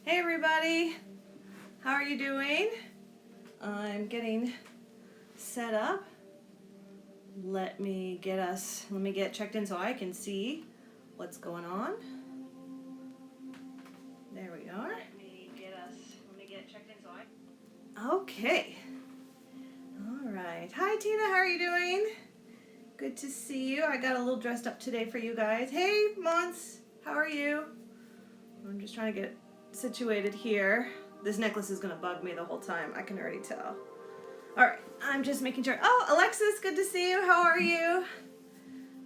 Hey everybody, how are you doing? I'm getting set up. Let me get checked in so I can see what's going on. There we are. Let me get checked in so I. Okay. All right. Hi Tina, how are you doing? Good to see you. I got a little dressed up today for you guys. Hey Mons, how are you? I'm just trying to get situated here. This necklace is gonna bug me the whole time. I can already tell. All right, I'm just making sure. Oh, Alexis, good to see you. How are you?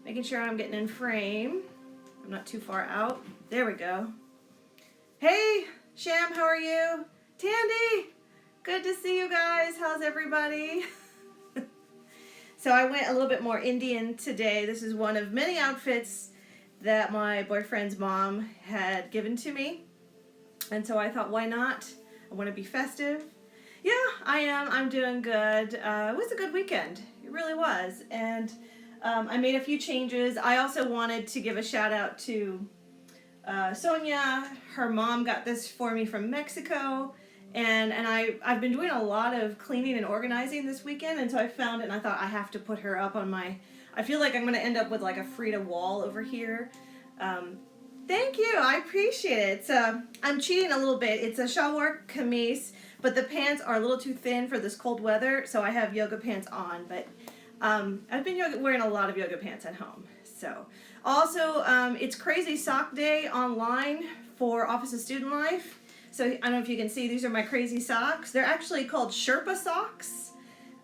Making sure I'm getting in frame. I'm not too far out. There we go. Hey, Sham, how are you? Tandy, good to see you guys. How's everybody? So I went a little bit more Indian today. This is one of many outfits that my boyfriend's mom had given to me. And so I thought, why not? I want to be festive. Yeah, I am. I'm doing good. It was a good weekend. It really was. And I made a few changes. I also wanted to give a shout out to Sonia. Her mom got this for me from Mexico. And I've been doing a lot of cleaning and organizing this weekend. And so I found it and I thought I have to put her up on my... I feel like I'm going to end up with like a Frida wall over here. Thank you. I appreciate it. So I'm cheating a little bit. It's a shalwar kameez, but the pants are a little too thin for this cold weather, so I have yoga pants on. But I've been wearing a lot of yoga pants at home. So also, it's Crazy Sock Day online for Office of Student Life. So I don't know if you can see, these are my crazy socks. They're actually called Sherpa socks,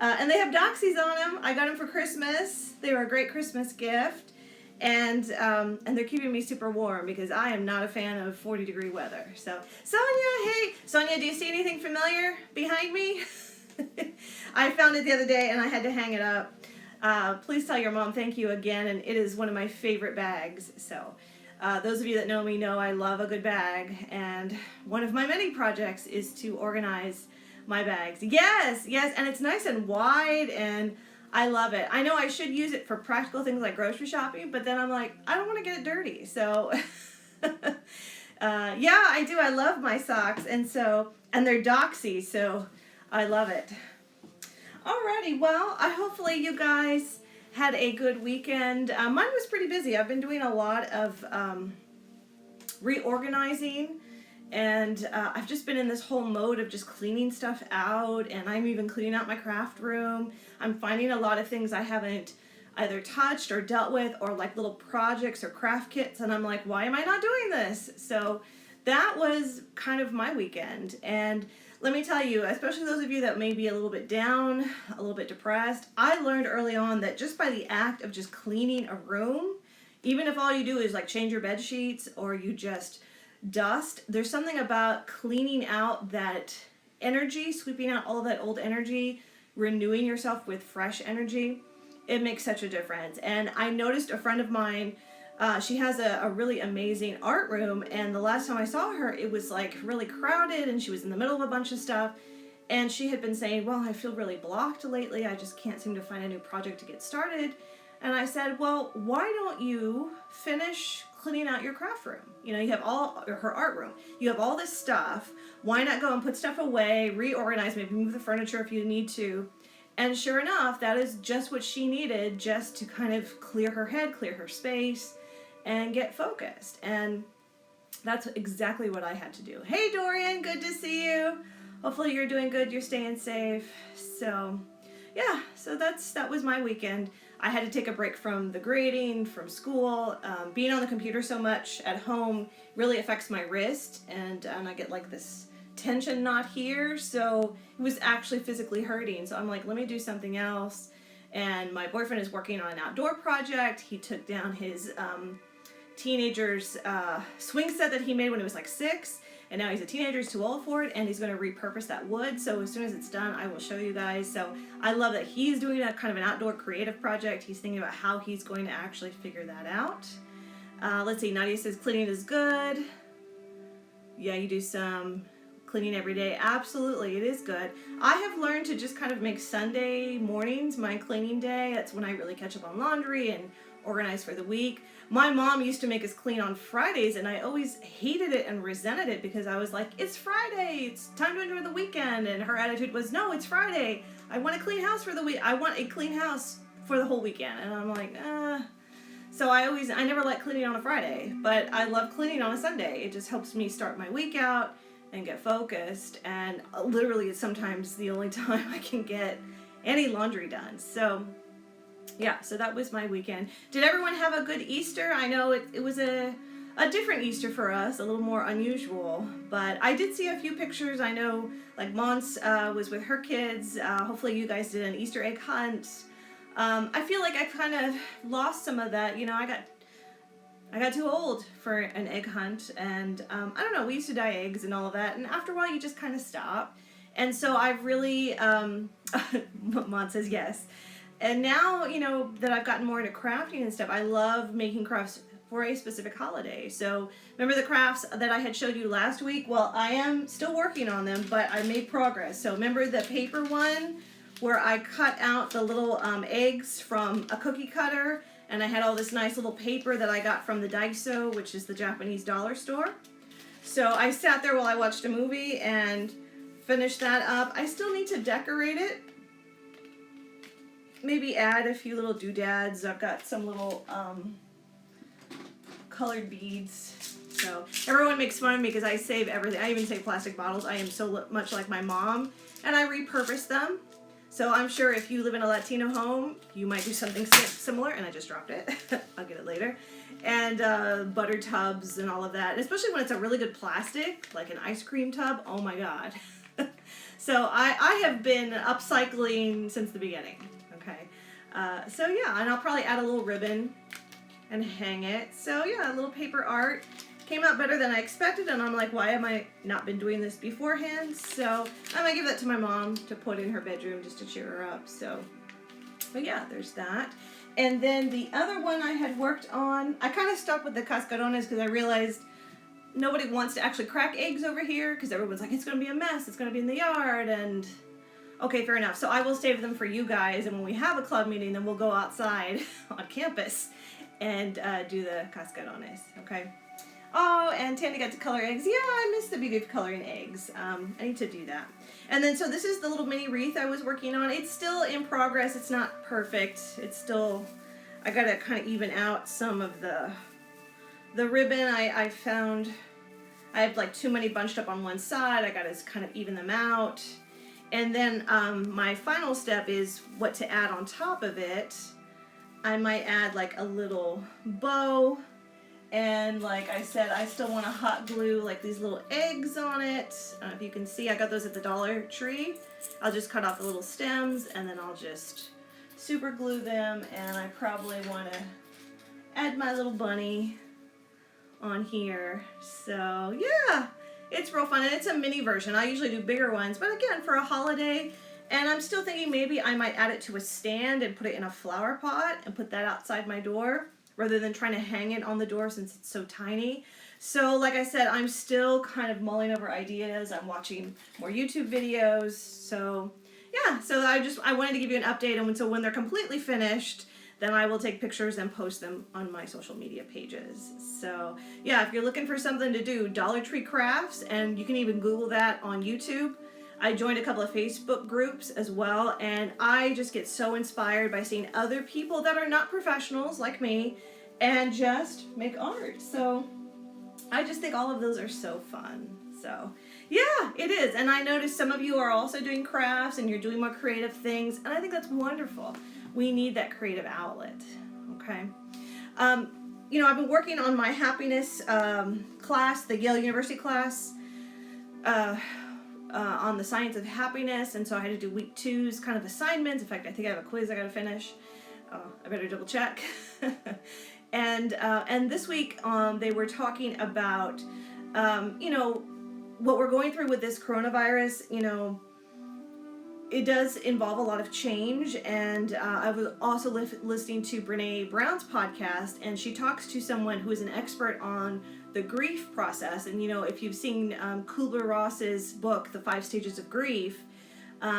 and they have doxies on them. I got them for Christmas. They were a great Christmas gift. And they're keeping me super warm because I am not a fan of 40-degree weather. So, Sonia, hey. Sonia, do you see anything familiar behind me? I found it the other day and I had to hang it up. Please tell your mom thank you again, and it is one of my favorite bags. So, those of you that know me know I love a good bag, and one of my many projects is to organize my bags. Yes, and it's nice and wide, and I love it. I know I should use it for practical things like grocery shopping, but then I'm like, I don't want to get it dirty. So, yeah, I do. I love my socks. And they're doxy, so I love it. Alrighty, well, hopefully you guys had a good weekend. Mine was pretty busy. I've been doing a lot of reorganizing. And I've just been in this whole mode of just cleaning stuff out, and I'm even cleaning out my craft room. I'm finding a lot of things I haven't either touched or dealt with, or like little projects or craft kits, and I'm like, why am I not doing this? So that was kind of my weekend. And let me tell you, especially those of you that may be a little bit down, a little bit depressed, I learned early on that just by the act of just cleaning a room, even if all you do is like change your bed sheets or you just dust, there's something about cleaning out that energy, sweeping out all that old energy, renewing yourself with fresh energy. It makes such a difference. And I noticed a friend of mine, she has a really amazing art room, and the last time I saw her, it was like really crowded and she was in the middle of a bunch of stuff, and she had been saying, well, I feel really blocked lately. I just can't seem to find a new project to get started. And I said, well, why don't you finish cleaning out your craft room? You know, you have her art room. You have all this stuff. Why not go and put stuff away, reorganize, maybe move the furniture if you need to. And sure enough, that is just what she needed, just to kind of clear her head, clear her space, and get focused. And that's exactly what I had to do. Hey, Dorian, good to see you. Hopefully you're doing good, you're staying safe. So, yeah, so that was my weekend. I had to take a break from the grading, from school. Being on the computer so much at home really affects my wrist, and I get like this tension knot here, so it was actually physically hurting. So I'm like, let me do something else. And my boyfriend is working on an outdoor project. He took down his teenager's swing set that he made when he was like 6. And now he's a teenager, he's too old for it, and he's going to repurpose that wood. So as soon as it's done, I will show you guys. So I love that he's doing a kind of an outdoor creative project. He's thinking about how he's going to actually figure that out. Let's see, Nadia says cleaning is good. Yeah, you do some cleaning every day. Absolutely, it is good. I have learned to just kind of make Sunday mornings my cleaning day. That's when I really catch up on laundry and organize for the week. My mom used to make us clean on Fridays, and I always hated it and resented it because I was like, it's Friday, it's time to enjoy the weekend. And her attitude was, no, it's Friday. I want a clean house for the week. I want a clean house for the whole weekend. And I'm like, So I never like cleaning on a Friday, but I love cleaning on a Sunday. It just helps me start my week out and get focused. And literally, it's sometimes the only time I can get any laundry done. So yeah, so that was my weekend. Did everyone have a good Easter? I know it was a different Easter for us, a little more unusual, but I did see a few pictures. I know like Mons was with her kids. Hopefully you guys did an Easter egg hunt. I feel like I kind of lost some of that. You know, I got too old for an egg hunt, and I don't know, we used to dye eggs and all of that, and after a while you just kind of stop. And so I've really, Mons says yes. And now, you know, that I've gotten more into crafting and stuff, I love making crafts for a specific holiday. So remember the crafts that I had showed you last week? Well, I am still working on them, but I made progress. So remember the paper one where I cut out the little eggs from a cookie cutter, and I had all this nice little paper that I got from the Daiso, which is the Japanese dollar store. So I sat there while I watched a movie and finished that up. I still need to decorate it. Maybe add a few little doodads. I've got some little colored beads. So everyone makes fun of me because I save everything. I even save plastic bottles. I am so much like my mom, and I repurpose them. So I'm sure if you live in a Latino home, you might do something similar, and I just dropped it. I'll get it later. And butter tubs and all of that, and especially when it's a really good plastic, like an ice cream tub. Oh my God. So I have been upcycling since the beginning. Okay, so yeah, and I'll probably add a little ribbon and hang it. So yeah, a little paper art. Came out better than I expected, and I'm like, why have I not been doing this beforehand? So I might give that to my mom to put in her bedroom just to cheer her up. So, but yeah, there's that. And then the other one I had worked on, I kind of stuck with the cascarones because I realized nobody wants to actually crack eggs over here because everyone's like, it's going to be a mess, it's going to be in the yard, and okay, fair enough. So I will save them for you guys, and when we have a club meeting, then we'll go outside on campus and do the cascarones, okay? Oh, and Tandy got to color eggs. Yeah, I miss the beauty of coloring eggs. I need to do that. And then, so this is the little mini wreath I was working on. It's still in progress. It's not perfect. It's still, I got to kind of even out some of the ribbon. I found I have like too many bunched up on one side. I got to kind of even them out. And then my final step is what to add on top of it. I might add like a little bow. And like I said, I still want to hot glue like these little eggs on it. I don't know if you can see, I got those at the Dollar Tree. I'll just cut off the little stems and then I'll just super glue them. And I probably want to add my little bunny on here. So yeah, it's real fun. And it's a mini version. I usually do bigger ones, but again, for a holiday. And I'm still thinking maybe I might add it to a stand and put it in a flower pot and put that outside my door, rather than trying to hang it on the door since it's so tiny. So like I said, I'm still kind of mulling over ideas. I'm watching more YouTube videos. So yeah, so I wanted to give you an update, and so when they're completely finished, then I will take pictures and post them on my social media pages. So yeah, if you're looking for something to do, Dollar Tree Crafts, and you can even Google that on YouTube. I joined a couple of Facebook groups as well, and I just get so inspired by seeing other people that are not professionals like me and just make art. So I just think all of those are so fun. So yeah, it is. And I noticed some of you are also doing crafts and you're doing more creative things, and I think that's wonderful. We need that creative outlet, okay? You know, I've been working on my happiness class, the Yale University class, on the science of happiness, and so I had to do week 2's kind of assignments. In fact, I think I have a quiz I gotta finish. I better double check. And this week they were talking about you know, what we're going through with this coronavirus. You know, it does involve a lot of change, and I was also listening to Brene Brown's podcast, and she talks to someone who is an expert on the grief process. And if you've seen Kubler-Ross's book, The 5 Stages of Grief,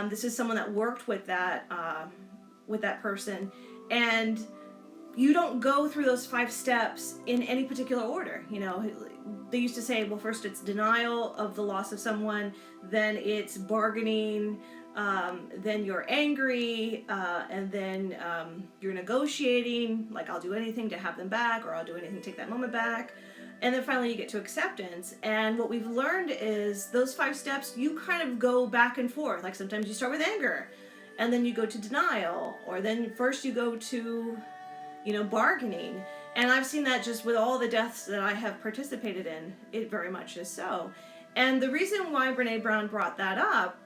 this is someone that worked with that person, and you don't go through those 5 steps in any particular order. They used to say, well, first it's denial of the loss of someone, then it's bargaining, then you're angry, and then you're negotiating, like I'll do anything to have them back, or I'll do anything to take that moment back. And then finally you get to acceptance. And what we've learned is those 5 steps, you kind of go back and forth. Like sometimes you start with anger, and then you go to denial, or then first you go to bargaining. And I've seen that just with all the deaths that I have participated in. It very much is so. And the reason why Brene Brown brought that up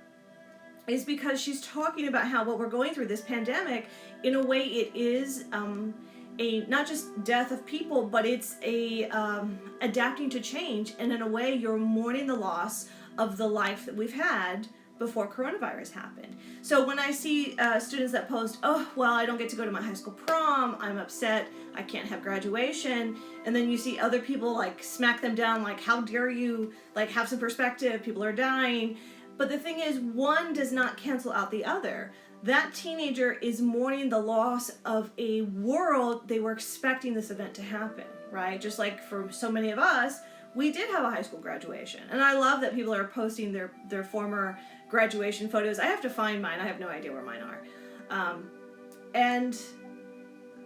is because she's talking about how what we're going through, this pandemic, in a way it is a not just death of people, but it's a adapting to change. And in a way, you're mourning the loss of the life that we've had before coronavirus happened. So when I see students that post, oh, well, I don't get to go to my high school prom, I'm upset, I can't have graduation, and then you see other people like smack them down, like, how dare you, like, have some perspective, people are dying. But the thing is, one does not cancel out the other. That teenager is mourning the loss of a world they were expecting this event to happen, right? Just like for so many of us, we did have a high school graduation. And I love that people are posting their former graduation photos. I have to find mine. I have no idea where mine are. And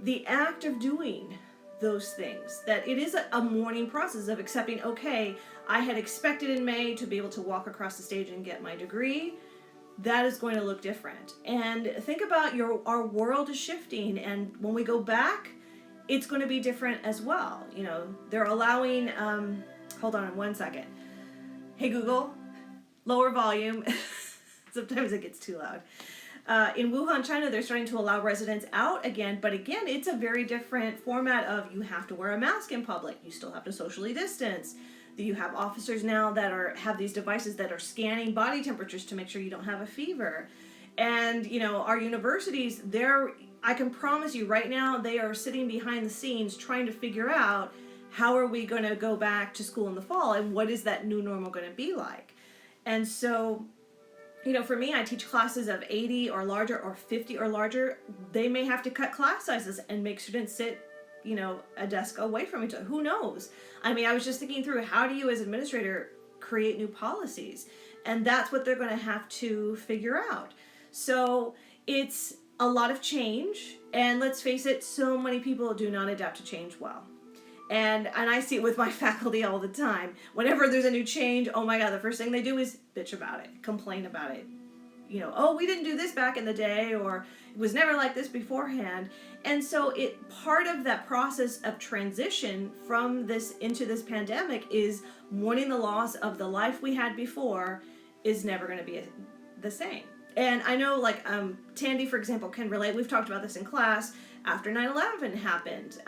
the act of doing those things, that it is a mourning process of accepting, okay, I had expected in May to be able to walk across the stage and get my degree. That is going to look different. And think about our world is shifting, and when we go back, it's going to be different as well. They're allowing, hold on 1 second. Hey Google, lower volume. Sometimes it gets too loud. In Wuhan, China, they're starting to allow residents out again, but again, it's a very different format of you have to wear a mask in public. You still have to socially distance. You have officers now that have these devices that are scanning body temperatures to make sure you don't have a fever. And, our universities, I can promise you right now, they are sitting behind the scenes trying to figure out how are we going to go back to school in the fall, and what is that new normal going to be like. And so, for me, I teach classes of 80 or larger or 50 or larger. They may have to cut class sizes and make students sit a desk away from each other. Who knows? I mean, I was just thinking through, how do you as administrator create new policies? And that's what they're going to have to figure out. So it's a lot of change. And let's face it, so many people do not adapt to change well. And I see it with my faculty all the time. Whenever there's a new change, oh my God, the first thing they do is bitch about it, complain about it. Oh, we didn't do this back in the day, or it was never like this beforehand. And so part of that process of transition from this into this pandemic is mourning the loss of the life we had before is never going to be the same. And I know, like, Tandy, for example, can relate. We've talked about this in class. After 9/11 happened,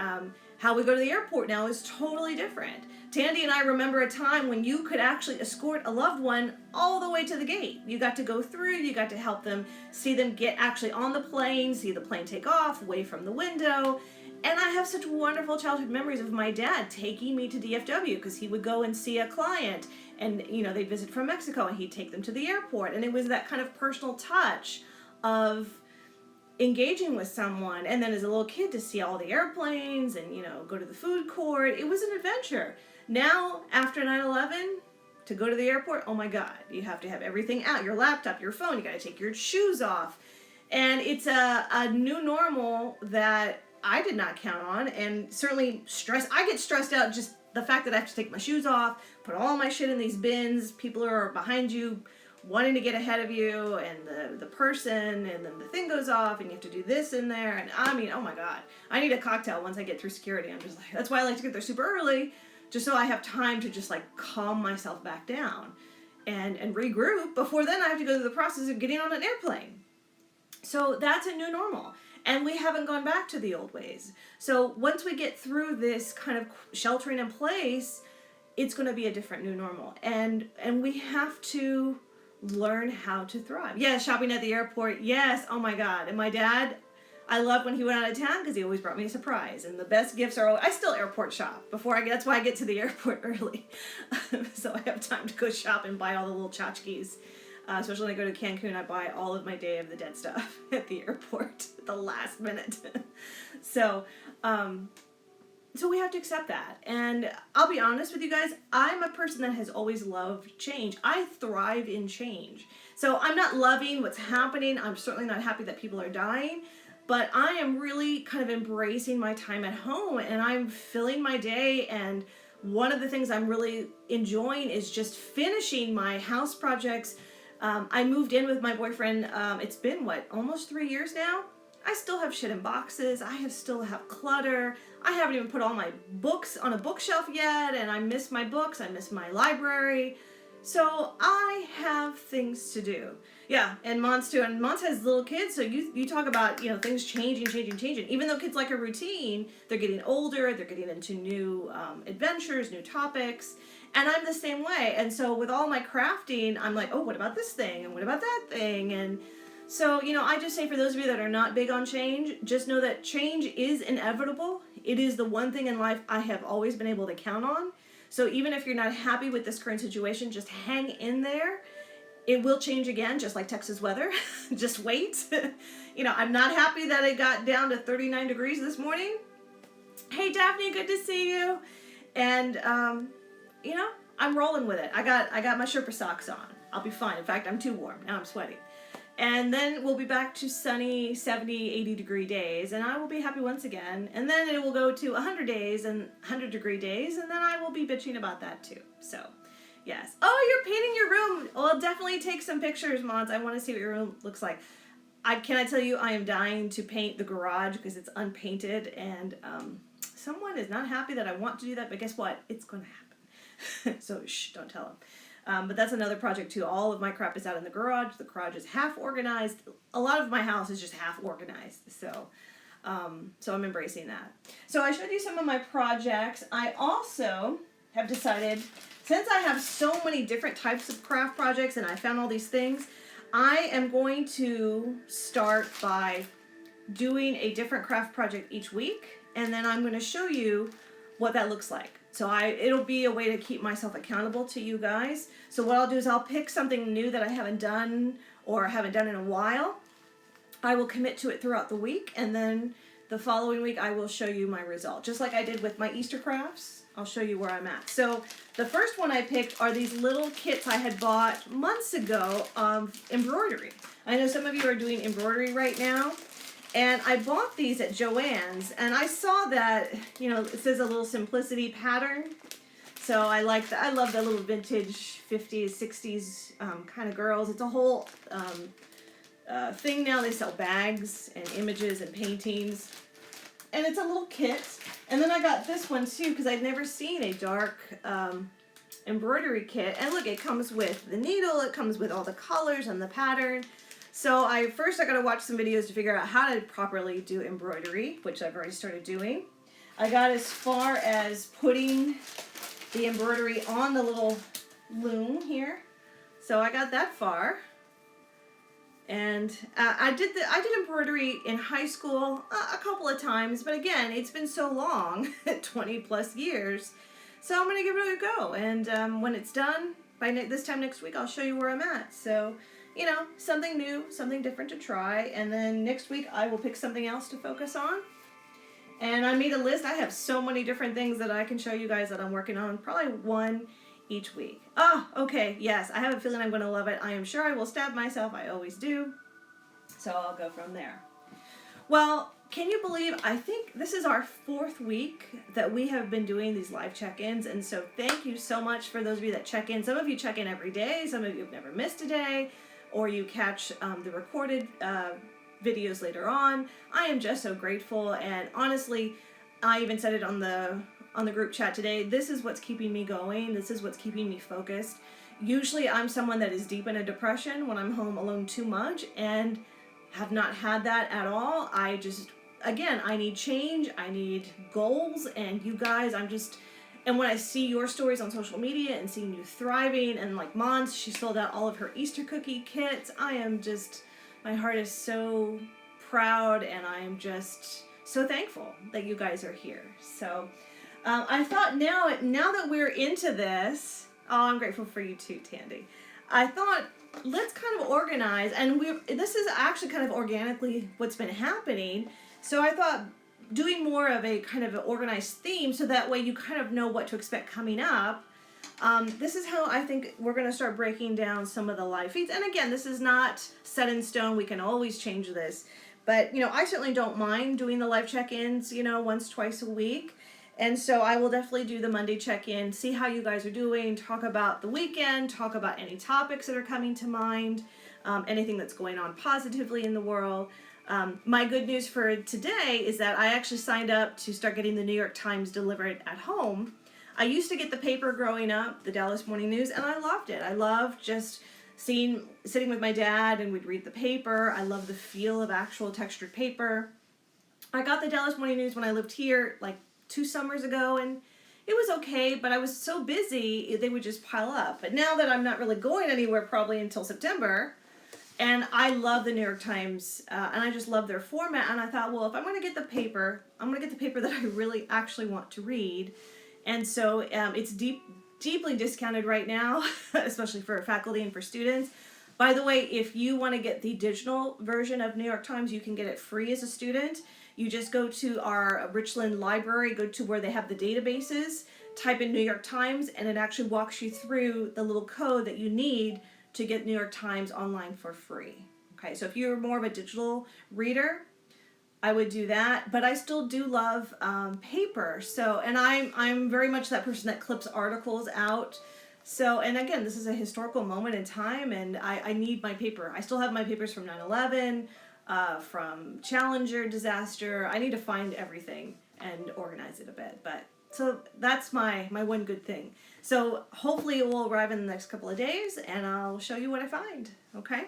how we go to the airport now is totally different. Tandy and I remember a time when you could actually escort a loved one all the way to the gate. You got to go through, you got to help them, see them get actually on the plane, see the plane take off, away from the window. And I have such wonderful childhood memories of my dad taking me to DFW because he would go and see a client, and they'd visit from Mexico, and he'd take them to the airport. And it was that kind of personal touch of engaging with someone. And then as a little kid, to see all the airplanes and go to the food court, it was an adventure. Now, after 9/11, to go to the airport, oh my God, you have to have everything out, your laptop, your phone, you got to take your shoes off. And it's a new normal that I did not count on, and certainly I get stressed out just the fact that I have to take my shoes off, put all my shit in these bins, people are behind you wanting to get ahead of you, and the person, and then the thing goes off, and you have to do this in there, and I mean, oh my God, I need a cocktail once I get through security. I'm just like, that's why I like to get there super early, just so I have time to just like calm myself back down and regroup. Before then I have to go through the process of getting on an airplane. So that's a new normal. And we haven't gone back to the old ways. So once we get through this kind of sheltering in place, it's going to be a different new normal. And we have to learn how to thrive. Yeah, shopping at the airport. Yes. Oh my God. And my dad, I loved when he went out of town because he always brought me a surprise. And the best gifts are, I still airport shop before that's why I get to the airport early. So I have time to go shop and buy all the little tchotchkes. Especially when I go to Cancun, I buy all of my Day of the Dead stuff at the airport at the last minute. So, so we have to accept that. And I'll be honest with you guys, I'm a person that has always loved change. I thrive in change. So I'm not loving what's happening. I'm certainly not happy that people are dying. But I am really kind of embracing my time at home, and I'm filling my day. And one of the things I'm really enjoying is just finishing my house projects. I moved in with my boyfriend. It's been, almost 3 years now? I still have shit in boxes. I still have clutter. I haven't even put all my books on a bookshelf yet, and I miss my books. I miss my library. So I have things to do. Yeah, and Mons too. And Mons has little kids, so you talk about, things changing. Even though kids like a routine, they're getting older, they're getting into new adventures, new topics. And I'm the same way. And so with all my crafting, I'm like, oh, what about this thing? And what about that thing? And so, I just say for those of you that are not big on change, just know that change is inevitable. It is the one thing in life I have always been able to count on. So even if you're not happy with this current situation, just hang in there. It will change again, just like Texas weather. Just wait. I'm not happy that it got down to 39 degrees this morning. Hey, Daphne, good to see you. And, I'm rolling with it. I got my Sherpa socks on. I'll be fine. In fact, I'm too warm. Now I'm sweating. And then we'll be back to sunny 70, 80 degree days, and I will be happy once again. And then it will go to 100 days and 100 degree days, and then I will be bitching about that too. So, yes. Oh, you're painting your room. Well, I'll definitely take some pictures, Mons. I want to see what your room looks like. Can I tell you, I am dying to paint the garage because it's unpainted, and someone is not happy that I want to do that, but guess what? It's going to happen. So, shh, don't tell them. But that's another project too. All of my crap is out in the garage. The garage is half organized. A lot of my house is just half organized. So I'm embracing that. So I showed you some of my projects. I also have decided, since I have so many different types of craft projects and I found all these things, I am going to start by doing a different craft project each week. And then I'm going to show you what that looks like. So it'll be a way to keep myself accountable to you guys. So what I'll do is I'll pick something new that I haven't done or haven't done in a while. I will commit to it throughout the week, and then the following week I will show you my result. Just like I did with my Easter crafts, I'll show you where I'm at. So the first one I picked are these little kits I had bought months ago of embroidery. I know some of you are doing embroidery right now. And I bought these at Joann's, and I saw that, it says a little simplicity pattern. So I like that. I love that little vintage 50s, 60s kind of girls. It's a whole thing now. They sell bags and images and paintings. And it's a little kit. And then I got this one too, because I'd never seen a dark embroidery kit. And look, it comes with the needle. It comes with all the colors and the pattern. So I got to watch some videos to figure out how to properly do embroidery, which I've already started doing. I got as far as putting the embroidery on the little loom here. So I got that far. And I did embroidery in high school a couple of times, but again, it's been so long, 20 plus years. So I'm going to give it a go. And when it's done, by this time next week, I'll show you where I'm at. So, something new, something different to try. And then next week, I will pick something else to focus on. And I made a list. I have so many different things that I can show you guys that I'm working on. Probably one each week. Oh, okay. Yes, I have a feeling I'm going to love it. I am sure I will stab myself. I always do. So I'll go from there. Well, can you believe, I think this is our 4th week that we have been doing these live check-ins. And so thank you so much for those of you that check in. Some of you check in every day. Some of you have never missed a day. Or you catch the recorded videos later on. I am just so grateful, and honestly, I even said it on the group chat today. This is what's keeping me going. This is what's keeping me focused. Usually, I'm someone that is deep in a depression when I'm home alone too much, and have not had that at all. I need change. I need goals, and you guys, And when I see your stories on social media and seeing you thriving, and like Mons, she sold out all of her Easter cookie kits. My heart is so proud, and I am just so thankful that you guys are here. So I thought now that we're into this, I'm grateful for you too, Tandy. I thought let's kind of organize, and this is actually kind of organically what's been happening. So I thought doing more of a kind of an organized theme, so that way you kind of know what to expect coming up. This is how I think we're going to start breaking down some of the live feeds. And again, this is not set in stone. We can always change this. But, I certainly don't mind doing the live check-ins, once, twice a week. And so I will definitely do the Monday check-in, see how you guys are doing, talk about the weekend, talk about any topics that are coming to mind, anything that's going on positively in the world. My good news for today is that I actually signed up to start getting the New York Times delivered at home. I used to get the paper growing up, the Dallas Morning News, and I loved it. I loved just sitting with my dad and we'd read the paper. I love the feel of actual textured paper. I got the Dallas Morning News when I lived here like 2 summers ago, and it was okay, but I was so busy, they would just pile up. But now that I'm not really going anywhere probably until September, and I love the New York Times, and I just love their format, and I thought, well, if I'm going to get the paper, I'm going to get the paper that I really actually want to read. And so it's deeply discounted right now, especially for faculty and for students. By the way, if you want to get the digital version of New York Times, you can get it free as a student. You just go to our Richland library, go to where they have the databases, type in New York Times, and it actually walks you through the little code that you need to get New York Times online for free. Okay, so if you're more of a digital reader, I would do that, but I still do love paper. So, and I'm very much that person that clips articles out. So, and again, this is a historical moment in time, and I need my paper. I still have my papers from 9/11, from Challenger disaster. I need to find everything and organize it a bit, but so that's my one good thing. So hopefully it will arrive in the next couple of days, and I'll show you what I find, okay?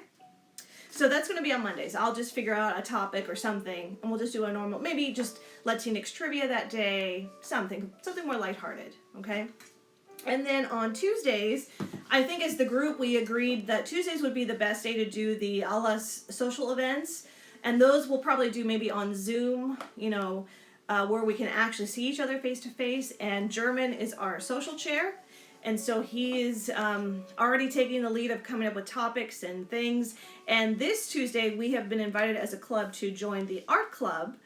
So that's going to be on Mondays. I'll just figure out a topic or something, and we'll just do a normal, maybe just Latinx Trivia that day, something more lighthearted, okay? And then on Tuesdays, I think as the group, we agreed that Tuesdays would be the best day to do the ALAS social events, and those we'll probably do maybe on Zoom, where we can actually see each other face to face, and German is our social chair. And so he is already taking the lead of coming up with topics and things. And this Tuesday, we have been invited as a club to join the art club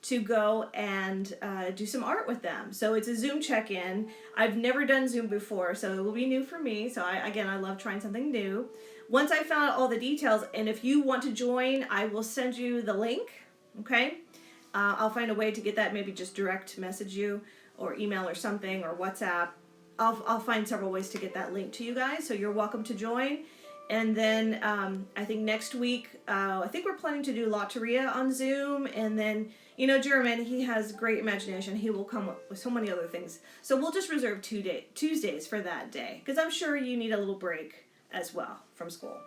to go and do some art with them. So it's a Zoom check-in. I've never done Zoom before, so it will be new for me. So I love trying something new. Once I found out all the details, and if you want to join, I will send you the link, okay? I'll find a way to get that, maybe just direct message you or email or something or WhatsApp. I'll find several ways to get that link to you guys, so you're welcome to join. And then I think next week, I think we're planning to do Lotteria on Zoom, and then, German, he has great imagination. He will come up with so many other things. So we'll just reserve Tuesdays for that day, because I'm sure you need a little break as well from school.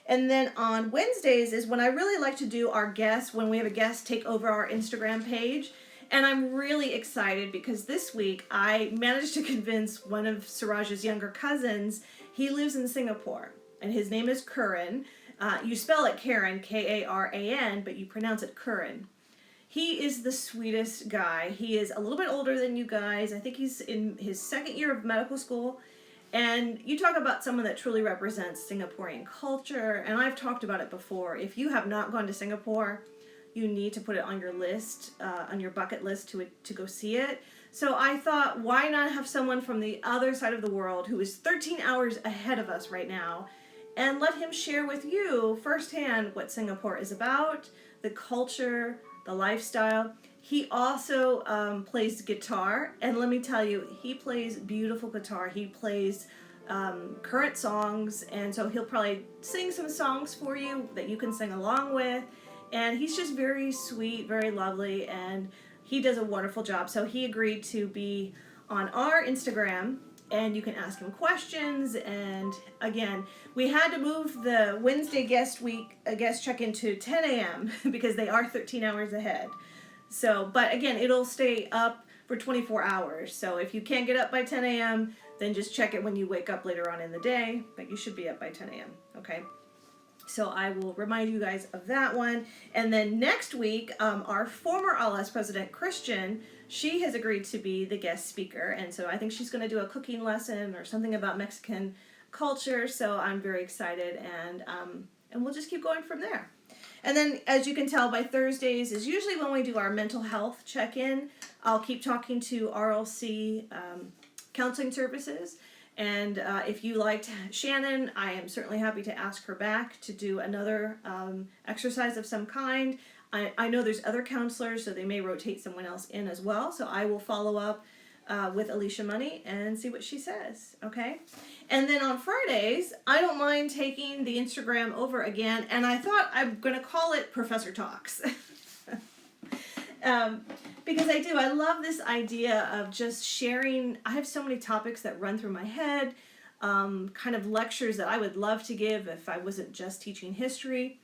And then on Wednesdays is when I really like to do our guests, when we have a guest take over our Instagram page. And I'm really excited because this week I managed to convince one of Suraj's younger cousins. He lives in Singapore, and his name is Curran. You spell it Karen, Karan, but you pronounce it Curran. He is the sweetest guy. He is a little bit older than you guys. I think he's in his 2nd year of medical school. And you talk about someone that truly represents Singaporean culture, and I've talked about it before. If you have not gone to Singapore, you need to put it on your list, on your bucket list to go see it. So I thought, why not have someone from the other side of the world who is 13 hours ahead of us right now, and let him share with you firsthand what Singapore is about, the culture, the lifestyle. He also plays guitar, and let me tell you, he plays beautiful guitar. He plays current songs, and so he'll probably sing some songs for you that you can sing along with. And he's just very sweet, very lovely, and he does a wonderful job. So he agreed to be on our Instagram, and you can ask him questions. And again, we had to move the Wednesday guest check-in to 10 a.m. because they are 13 hours ahead. So, but again, it'll stay up for 24 hours. So if you can't get up by 10 a.m., then just check it when you wake up later on in the day, but you should be up by 10 a.m., okay? So I will remind you guys of that one. And then next week, our former LS president, Christian, she has agreed to be the guest speaker. And so I think she's going to do a cooking lesson or something about Mexican culture. So I'm very excited, and we'll just keep going from there. And then, as you can tell, by Thursdays is usually when we do our mental health check-in. I'll keep talking to RLC counseling services. And if you liked Shannon, I am certainly happy to ask her back to do another exercise of some kind. I know there's other counselors, so they may rotate someone else in as well. So I will follow up with Alicia Money and see what she says, okay? And then on Fridays, I don't mind taking the Instagram over again, and I thought I'm going to call it Professor Talks. Because I love this idea of just sharing. I have so many topics that run through my head, kind of lectures that I would love to give if I wasn't just teaching history.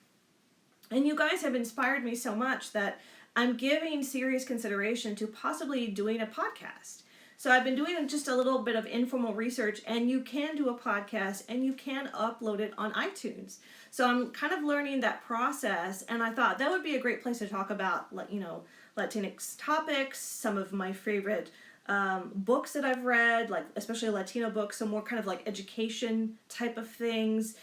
And you guys have inspired me so much that I'm giving serious consideration to possibly doing a podcast. So I've been doing just a little bit of informal research, and you can do a podcast and you can upload it on iTunes. So I'm kind of learning that process, and I thought that would be a great place to talk about, Latinx topics, some of my favorite books that I've read, like especially Latino books, some more kind of like education type of things.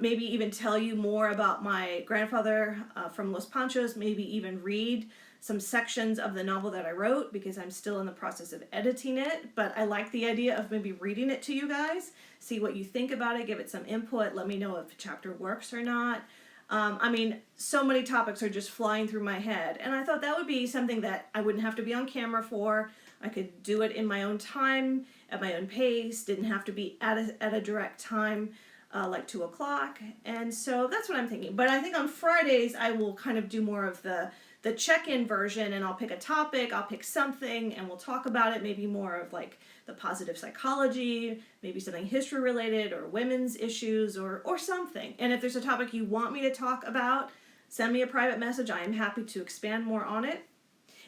Maybe even tell you more about my grandfather from Los Panchos, maybe even read some sections of the novel that I wrote, because I'm still in the process of editing it. But I like the idea of maybe reading it to you guys, see what you think about it, give it some input, let me know if a chapter works or not. So many topics are just flying through my head, and I thought that would be something that I wouldn't have to be on camera for. I could do it in my own time, at my own pace, didn't have to be at a direct time, like 2 o'clock, and so that's what I'm thinking. But I think on Fridays I will kind of do more of the check-in version, and I'll pick a topic, I'll pick something, and we'll talk about it, maybe more of like the positive psychology, maybe something history related or women's issues or something. And if there's a topic you want me to talk about, send me a private message. I am happy to expand more on it.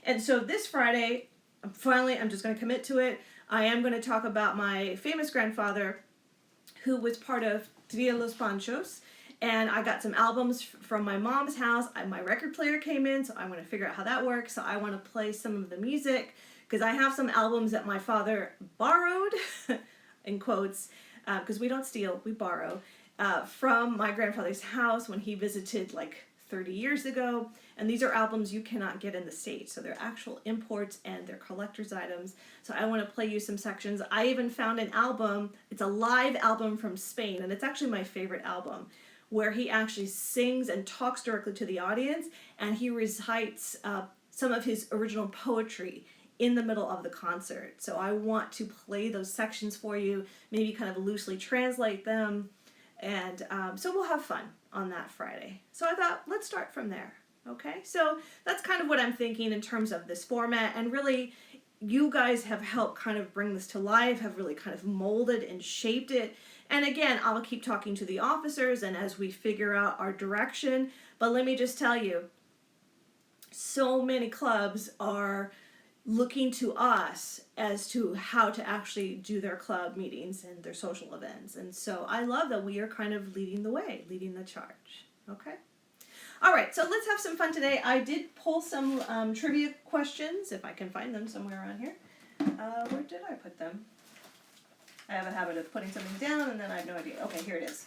And so this Friday, I'm just going to commit to it. I am going to talk about my famous grandfather who was part of Tria Los Panchos. And I got some albums from my mom's house. My record player came in, so I want to figure out how that works. So I want to play some of the music, because I have some albums that my father borrowed, in quotes, because we don't steal, we borrow, from my grandfather's house when he visited like 30 years ago. And these are albums you cannot get in the States. So they're actual imports and they're collector's items. So I want to play you some sections. I even found an album, it's a live album from Spain, and it's actually my favorite album, where he actually sings and talks directly to the audience, and he recites some of his original poetry in the middle of the concert. So I want to play those sections for you, maybe kind of loosely translate them, and so we'll have fun on that Friday. So I thought, let's start from there, okay? So that's kind of what I'm thinking in terms of this format, and really, you guys have helped kind of bring this to life, have really kind of molded and shaped it. And again, I'll keep talking to the officers and as we figure out our direction. But let me just tell you, so many clubs are looking to us as to how to actually do their club meetings and their social events. And so I love that we are kind of leading the way, leading the charge. Okay? All right, so let's have some fun today. I did pull some trivia questions, if I can find them somewhere around here. Where did I put them? I have a habit of putting something down and then I have no idea. Okay, here it is.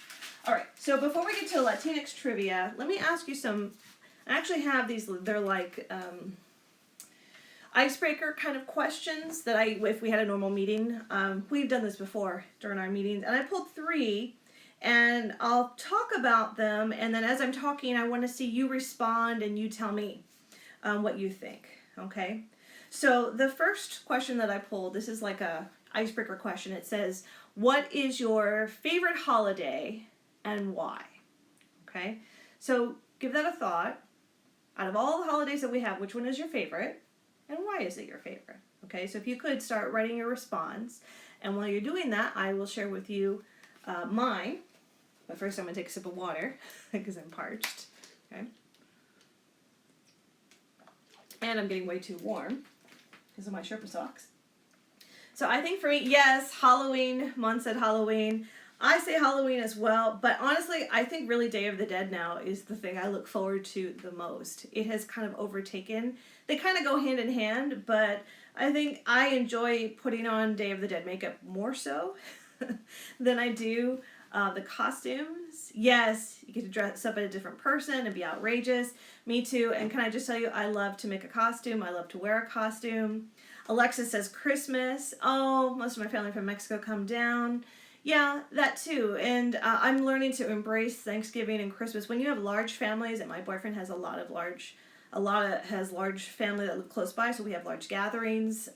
All right, so before we get to Latinx Trivia, let me ask you some. I actually have these, they're like icebreaker kind of questions that if we had a normal meeting, we've done this before during our meetings, and I pulled 3, and I'll talk about them, and then as I'm talking, I want to see you respond and you tell me what you think, okay? So the first question that I pulled, this is like a icebreaker question. It says, what is your favorite holiday and why? Okay, so give that a thought. Out of all the holidays that we have, which one is your favorite and why is it your favorite? Okay, so if you could start writing your response, and while you're doing that, I will share with you mine. But first I'm going to take a sip of water because I'm parched. Okay, and I'm getting way too warm. These are my Sherpa socks. So I think for me, yes, Halloween. Mon said Halloween. I say Halloween as well, but honestly, I think really Day of the Dead now is the thing I look forward to the most. It has kind of overtaken. They kind of go hand in hand, but I think I enjoy putting on Day of the Dead makeup more so than I do the costumes. Yes, you get to dress up as a different person and be outrageous. Me too. And can I just tell you, I love to make a costume. I love to wear a costume. Alexis says Christmas. Oh, most of my family from Mexico come down. Yeah, that too. And I'm learning to embrace Thanksgiving and Christmas. When you have large families, and my boyfriend has has large family that live close by, so we have large gatherings.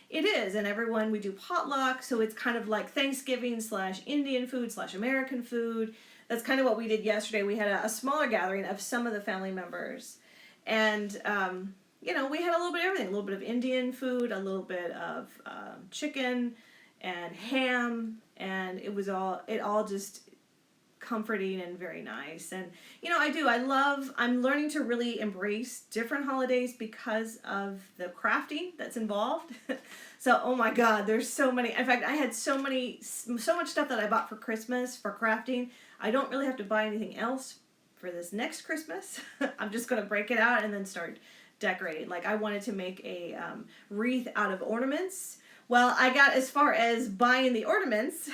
It is, and we do potluck, so it's kind of like Thanksgiving / Indian food / American food. That's kind of what we did yesterday. We had a smaller gathering of some of the family members, and we had a little bit of everything, a little bit of Indian food, a little bit of chicken and ham, and it all just comforting and very nice. And I'm learning to really embrace different holidays because of the crafting that's involved. So oh my god, there's so many. In fact, I had so much stuff that I bought for Christmas for crafting. I don't really have to buy anything else for this next Christmas. I'm just going to break it out and then start decorating. Like I wanted to make a wreath out of ornaments. Well, I got as far as buying the ornaments.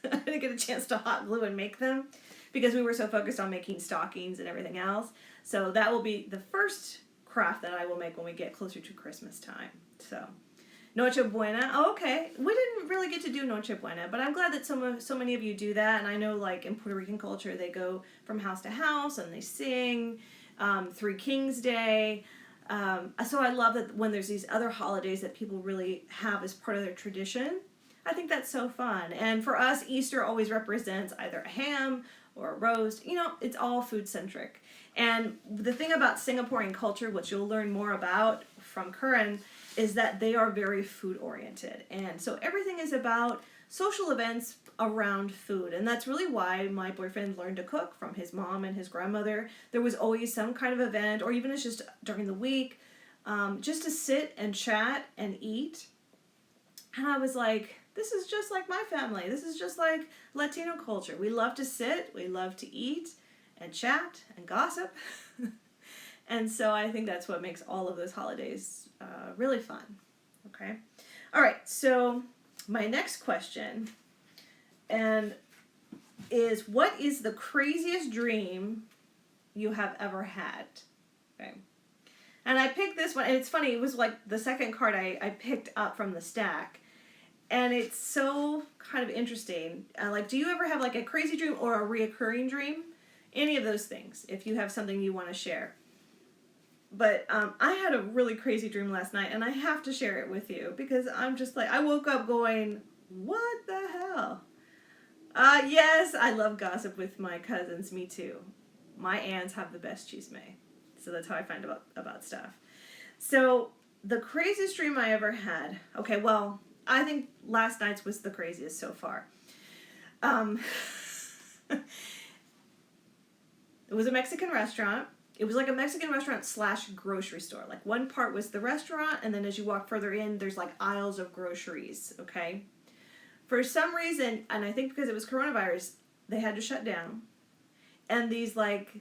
I didn't get a chance to hot glue and make them because we were so focused on making stockings and everything else. So that will be the first craft that I will make when we get closer to Christmas time. So Noche Buena. Oh, okay. We didn't really get to do Noche Buena, but I'm glad that so many of you do that. And I know like in Puerto Rican culture, they go from house to house and they sing. Three Kings Day. So I love that when there's these other holidays that people really have as part of their tradition. I think that's so fun. And for us, Easter always represents either a ham or a roast. It's all food centric. And the thing about Singaporean culture, which you'll learn more about from Curran, is that they are very food oriented. And so everything is about social events around food. And that's really why my boyfriend learned to cook from his mom and his grandmother. There was always some kind of event, or even it's just during the week, just to sit and chat and eat. And I was like, this is just like my family. This is just like Latino culture. We love to sit, we love to eat and chat and gossip. And so I think that's what makes all of those holidays really fun. Okay. All right. So my next question is, what is the craziest dream you have ever had? Okay. And I picked this one, and it's funny, it was like the second card I picked up from the stack. And it's so kind of interesting. Do you ever have like a crazy dream or a reoccurring dream? Any of those things, if you have something you want to share. But I had a really crazy dream last night, and I have to share it with you because I'm just like, I woke up going, what the hell? Yes, I love gossip with my cousins. Me too. My aunts have the best chisme. So that's how I find about stuff. So the craziest dream I ever had. Okay, well, I think last night's was the craziest so far. It was a Mexican restaurant. It was like a Mexican restaurant / grocery store. Like one part was the restaurant, and then as you walk further in, there's like aisles of groceries, okay? For some reason, and I think because it was coronavirus, they had to shut down. And these like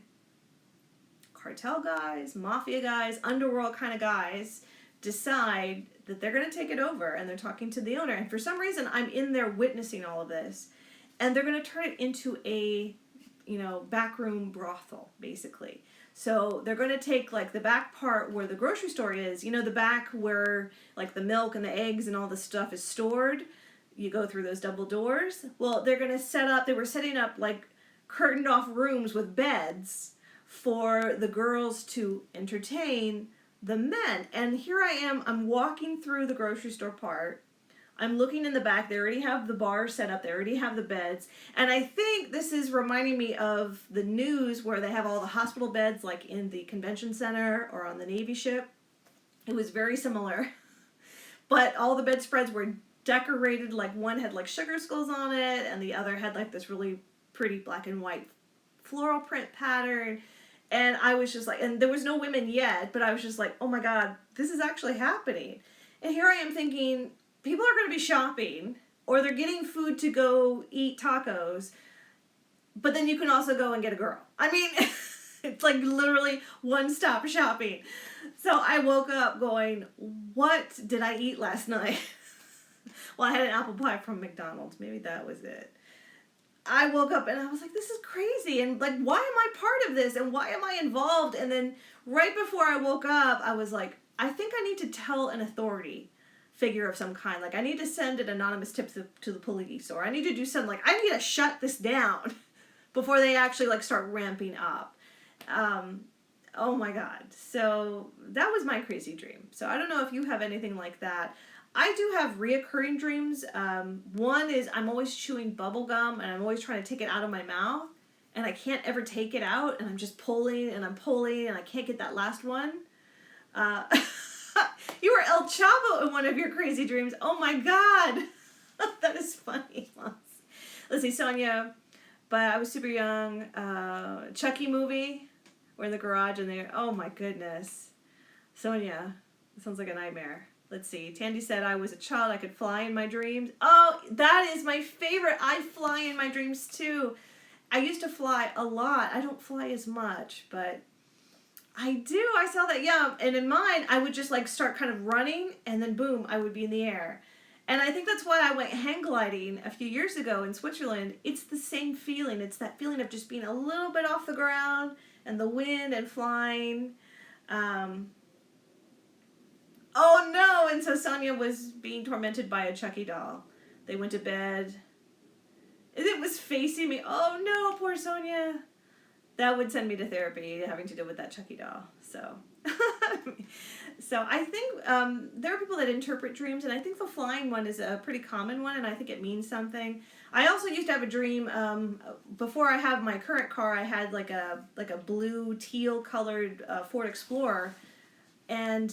cartel guys, mafia guys, underworld kind of guys decide that they're going to take it over, and they're talking to the owner. And for some reason, I'm in there witnessing all of this. And they're going to turn it into a, backroom brothel, basically. So they're going to take like the back part where the grocery store is, the back where like the milk and the eggs and all the stuff is stored. You go through those double doors. Well, they're going to they were setting up like curtained off rooms with beds for the girls to entertain the men. And here I am, I'm walking through the grocery store part. I'm looking in the back. They already have the bar set up. They already have the beds. And I think this is reminding me of the news where they have all the hospital beds like in the convention center or on the Navy ship. It was very similar. But all the bedspreads were decorated, like one had like sugar skulls on it and the other had like this really pretty black and white floral print pattern. And I was just like, and there was no women yet, but I was just like, oh my God, this is actually happening. And here I am thinking, people are going to be shopping, or they're getting food to go eat tacos, but then you can also go and get a girl. I mean, it's like literally one-stop shopping. So I woke up going, what did I eat last night? Well, I had an apple pie from McDonald's. Maybe that was it. I woke up and I was like, this is crazy. And like, why am I part of this? And why am I involved? And then right before I woke up, I was like, I think I need to tell an authority figure of some kind. Like, I need to send an anonymous tip to the police, or I need to do something. Like, I need to shut this down before they actually like start ramping up. Oh my God. So that was my crazy dream. So I don't know if you have anything like that. I do have reoccurring dreams. One is I'm always chewing bubble gum and I'm always trying to take it out of my mouth and I can't ever take it out and I'm just pulling and I'm pulling and I can't get that last one. You were El Chavo in one of your crazy dreams. Oh my God. That is funny. Let's see, Sonia. But I was super young. Chucky movie. We're in the garage and they, oh my goodness. Sonia, it sounds like a nightmare. Let's see. Tandy said I was a child. I could fly in my dreams. Oh, that is my favorite. I fly in my dreams too. I used to fly a lot. I don't fly as much, but I do. I saw that. Yeah. And in mine, I would just like start kind of running and then boom, I would be in the air. And I think that's why I went hang gliding a few years ago in Switzerland. It's the same feeling. It's that feeling of just being a little bit off the ground and the wind and flying. Oh no! And so Sonia was being tormented by a Chucky doll. They went to bed. And it was facing me. Oh no, poor Sonia. That would send me to therapy, having to deal with that Chucky doll. So, so I think there are people that interpret dreams, and I think the flying one is a pretty common one, and I think it means something. I also used to have a dream before I have my current car. I had like a blue teal colored Ford Explorer, and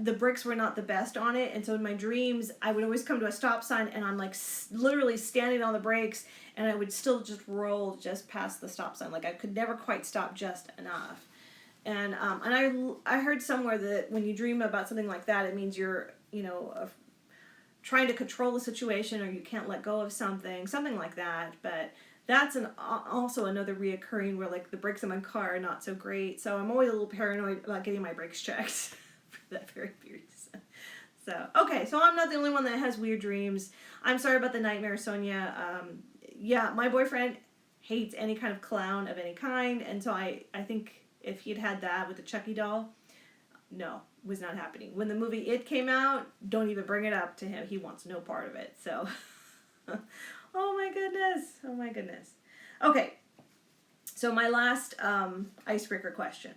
the brakes were not the best on it, and so in my dreams I would always come to a stop sign and I'm like literally standing on the brakes and I would still just roll just past the stop sign. Like I could never quite stop just enough. And I heard somewhere that when you dream about something like that, it means you're, trying to control the situation or you can't let go of something like that. But that's also another reoccurring where like the brakes in my car are not so great. So I'm always a little paranoid about getting my brakes checked. That very reason. So, okay, so I'm not the only one that has weird dreams. I'm sorry about the nightmare, Sonia. Yeah, my boyfriend hates any kind of clown of any kind, and so I think if he'd had that with the Chucky doll, no, was not happening. When the movie It came out, don't even bring it up to him. He wants no part of it, so. Oh my goodness. Okay, so my last icebreaker question.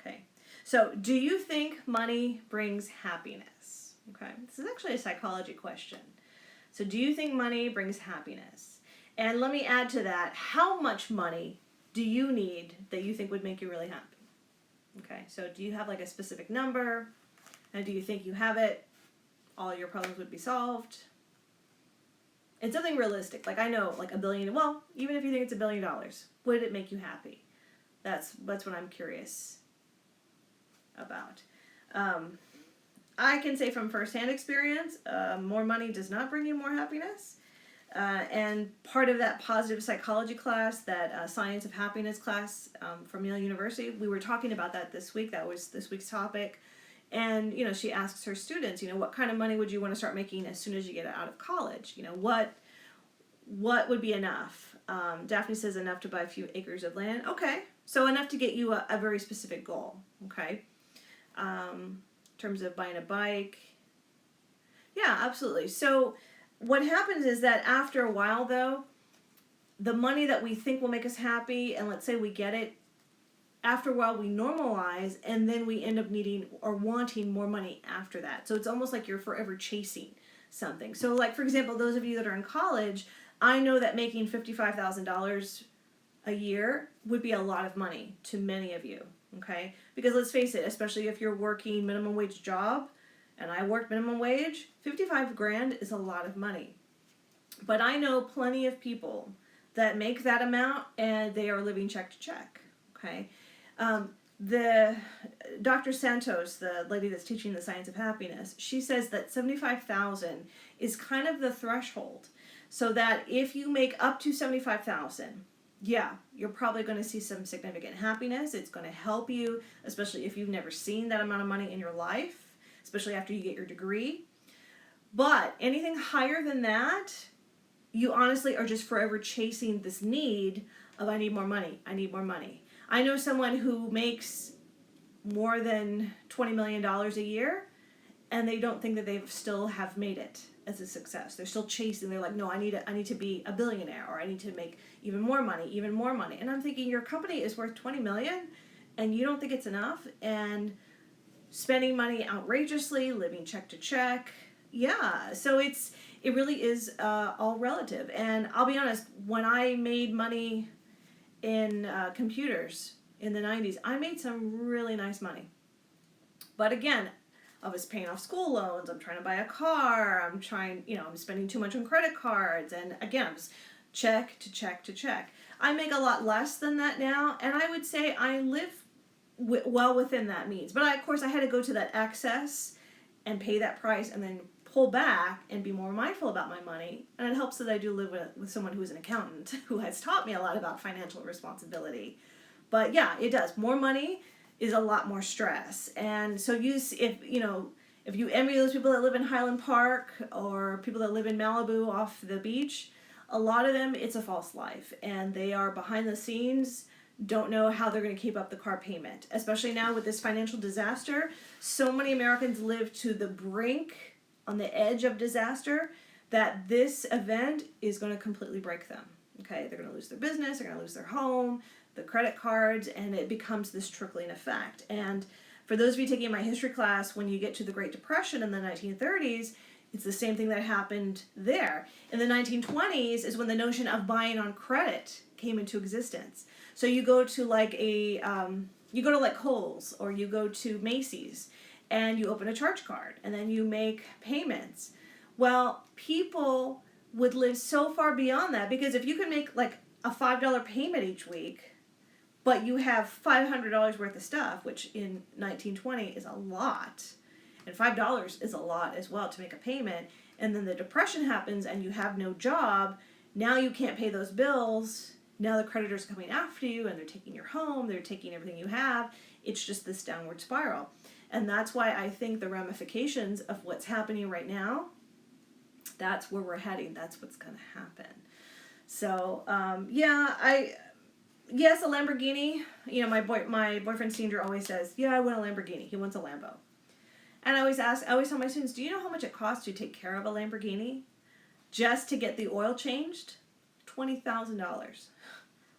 Okay. So, do you think money brings happiness? Okay, this is actually a psychology question. So, do you think money brings happiness? And let me add to that, how much money do you need that you think would make you really happy? Okay, so do you have like a specific number? And do you think you have it, all your problems would be solved? It's something realistic. Like I know, like $1 billion, well, even if you think it's $1 billion, would it make you happy? That's what I'm curious about. I can say from firsthand experience, more money does not bring you more happiness. And part of that positive psychology class, that science of happiness class from Yale University, we were talking about that this week. That was this week's topic. And, she asks her students, what kind of money would you want to start making as soon as you get out of college? What would be enough? Daphne says enough to buy a few acres of land. Okay. So enough to get you a very specific goal. Okay. In terms of buying a bike. Yeah, absolutely. So what happens is that after a while, though, the money that we think will make us happy, and let's say we get it, after a while we normalize, and then we end up needing or wanting more money after that. So it's almost like you're forever chasing something. So like, for example, those of you that are in college, I know that making $55,000 a year would be a lot of money to many of you, okay? Because let's face it, especially if you're working minimum wage job, and I work minimum wage, 55 grand is a lot of money. But I know plenty of people that make that amount and they are living check to check, okay? the Dr. Santos, the lady that's teaching the science of happiness, she says that 75,000 is kind of the threshold. So that if you make up to 75,000, yeah, you're probably going to see some significant happiness. It's going to help you, especially if you've never seen that amount of money in your life, especially after you get your degree. But anything higher than that, you honestly are just forever chasing this need of I need more money, I need more money. I know someone who makes more than $20 million a year, and they don't think that they still have made it as a success. They're still chasing. They're like, no, I need to be a billionaire, or I need to make even more money, even more money. And I'm thinking, your company is worth 20 million, and you don't think it's enough, and spending money outrageously, living check to check. Yeah, so it really is all relative. And I'll be honest, when I made money in computers in the 90s, I made some really nice money. But again, I was paying off school loans, I'm trying to buy a car, I'm spending too much on credit cards, and again, I was check to check to check. I make a lot less than that now, and I would say I live well within that means. But of course, I had to go to that excess and pay that price and then pull back and be more mindful about my money. And it helps that I do live with someone who's an accountant who has taught me a lot about financial responsibility. But yeah, it does. More money is a lot more stress. And so if you envy those people that live in Highland Park or people that live in Malibu off the beach, a lot of them, it's a false life. And they are behind the scenes, don't know how they're going to keep up the car payment. Especially now with this financial disaster, so many Americans live to the brink, on the edge of disaster, that this event is going to completely break them. Okay, they're going to lose their business, they're going to lose their home, the credit cards, and it becomes this trickling effect. And for those of you taking my history class, when you get to the Great Depression in the 1930s, it's the same thing that happened there. In the 1920s is when the notion of buying on credit came into existence. So you go to like Kohl's, or you go to Macy's, and you open a charge card, and then you make payments. Well, people would live so far beyond that, because if you can make like a $5 payment each week, but you have $500 worth of stuff, which in 1920 is a lot, and $5 is a lot as well to make a payment, and then the Depression happens and you have no job, now you can't pay those bills, now the creditors are coming after you, and they're taking your home, they're taking everything you have. It's just this downward spiral. And that's why I think the ramifications of what's happening right now, that's where we're heading. That's what's going to happen. So, yes, a Lamborghini. You know, my boyfriend Senior always says, yeah, I want a Lamborghini. He wants a Lambo. And I always tell my students, do you know how much it costs to take care of a Lamborghini? Just to get the oil changed? $20,000.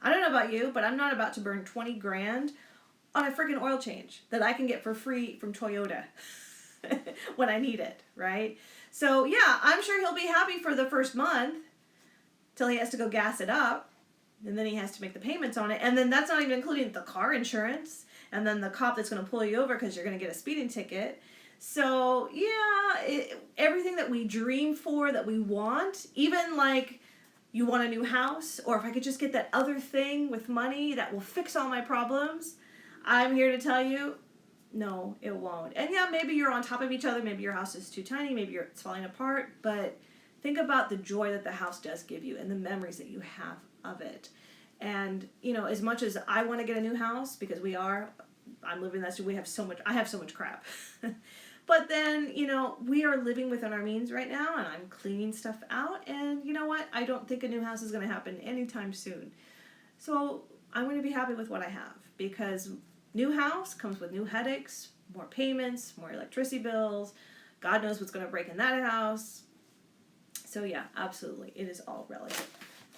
I don't know about you, but I'm not about to burn 20 grand on a freaking oil change that I can get for free from Toyota when I need it, right? So yeah, I'm sure he'll be happy for the first month till he has to go gas it up, and then he has to make the payments on it, and then that's not even including the car insurance, and then the cop that's going to pull you over because you're going to get a speeding ticket. So yeah, everything that we dream for, that we want, even like you want a new house, or if I could just get that other thing with money that will fix all my problems, I'm here to tell you, no, it won't. And yeah, maybe you're on top of each other. Maybe your house is too tiny. Maybe it's falling apart. But think about the joy that the house does give you and the memories that you have of it. And, you know, as much as I want to get a new house, because I'm living that, I have so much crap. But then, you know, we are living within our means right now, and I'm cleaning stuff out. And you know what? I don't think a new house is going to happen anytime soon. So I'm going to be happy with what I have, because new house comes with new headaches, more payments, more electricity bills. God knows what's going to break in that house. So yeah, absolutely. It is all relative.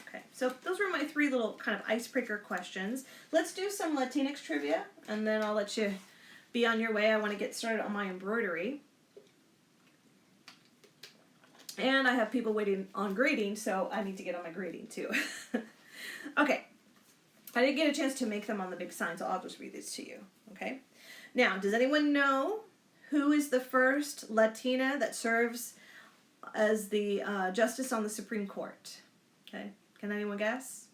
Okay, so those were my 3 little kind of icebreaker questions. Let's do some Latinx trivia, and then I'll let you be on your way. I want to get started on my embroidery. And I have people waiting on grading, so I need to get on my grading too. Okay. I didn't get a chance to make them on the big sign, so I'll just read this to you, okay? Now, does anyone know who is the first Latina that serves as the justice on the Supreme Court? Okay, can anyone guess?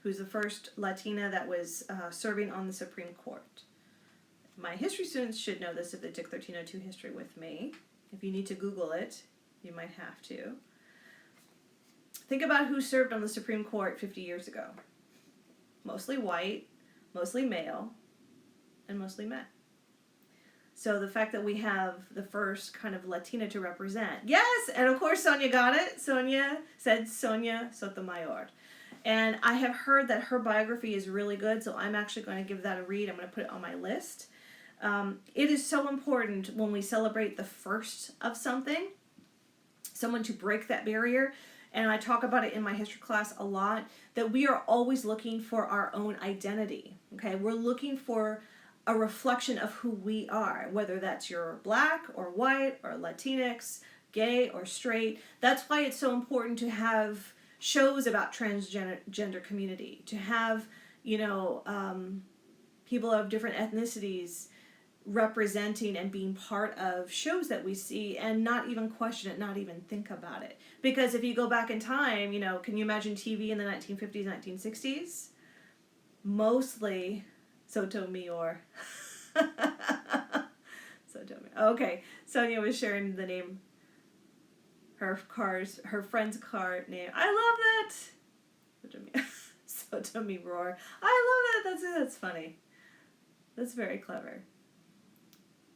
Who's the first Latina that was serving on the Supreme Court? my history students should know this if they took 1302 history with me. If you need to Google it, you might have to. Think about who served on the Supreme Court 50 years ago. Mostly white, mostly male, and mostly men. So the fact that we have the first kind of Latina to represent. Yes, and of course Sonia got it. Sonia said Sonia Sotomayor. And I have heard that her biography is really good, so I'm actually going to give that a read. I'm going to put it on my list. It is so important when we celebrate the first of something, someone to break that barrier. And I talk about it in my history class a lot, that we are always looking for our own identity. Okay, we're looking for a reflection of who we are, whether that's you're black or white or Latinx, gay or straight. That's why it's so important to have shows about transgender community, to have, people of different ethnicities representing and being part of shows that we see, and not even question it, not even think about it. Because if you go back in time, can you imagine TV in the 1950s, 1960s? Mostly Sotomayor. Sotomayor. Okay, Sonia was sharing the name, her friend's car name. I love that. Sotomayor. I love that. That's funny. That's very clever.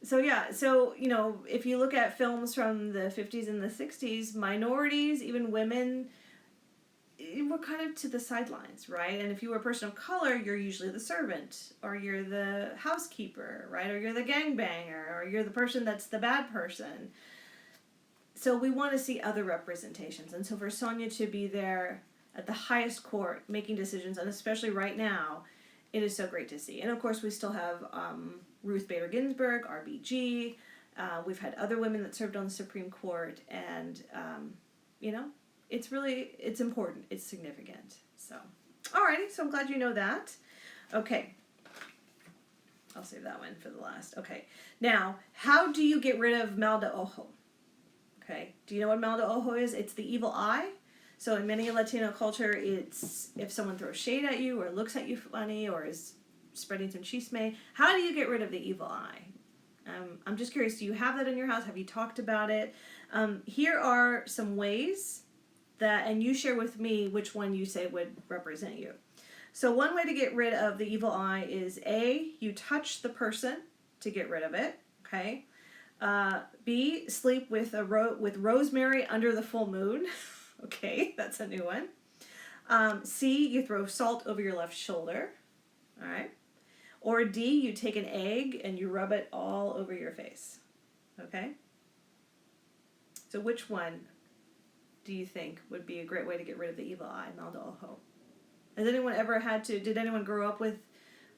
So yeah, if you look at films from the 50s and the 60s, minorities, even women, were kind of to the sidelines, right? And if you were a person of color, you're usually the servant, or you're the housekeeper, right? Or you're the gangbanger, or you're the person that's the bad person. So we want to see other representations. And so for Sonia to be there at the highest court making decisions, and especially right now, it is so great to see. And of course, we still have Ruth Bader Ginsburg, RBG. We've had other women that served on the Supreme Court, and it's important. It's significant. So, alrighty. So I'm glad you know that. Okay. I'll save that one for the last. Okay. Now, how do you get rid of mal de ojo? Okay. Do you know what mal de ojo is? It's the evil eye. So in many Latino culture, it's if someone throws shade at you or looks at you funny or is spreading some chisme. How do you get rid of the evil eye? I'm just curious, do you have that in your house? Have you talked about it? Here are some ways that, and you share with me which one you say would represent you. So one way to get rid of the evil eye is A, you touch the person to get rid of it, okay? B, sleep with rosemary under the full moon. Okay, that's a new one. C, you throw salt over your left shoulder. All right. Or D, you take an egg and you rub it all over your face. Okay? So which one do you think would be a great way to get rid of the evil eye, mal de ojo? Did anyone grow up with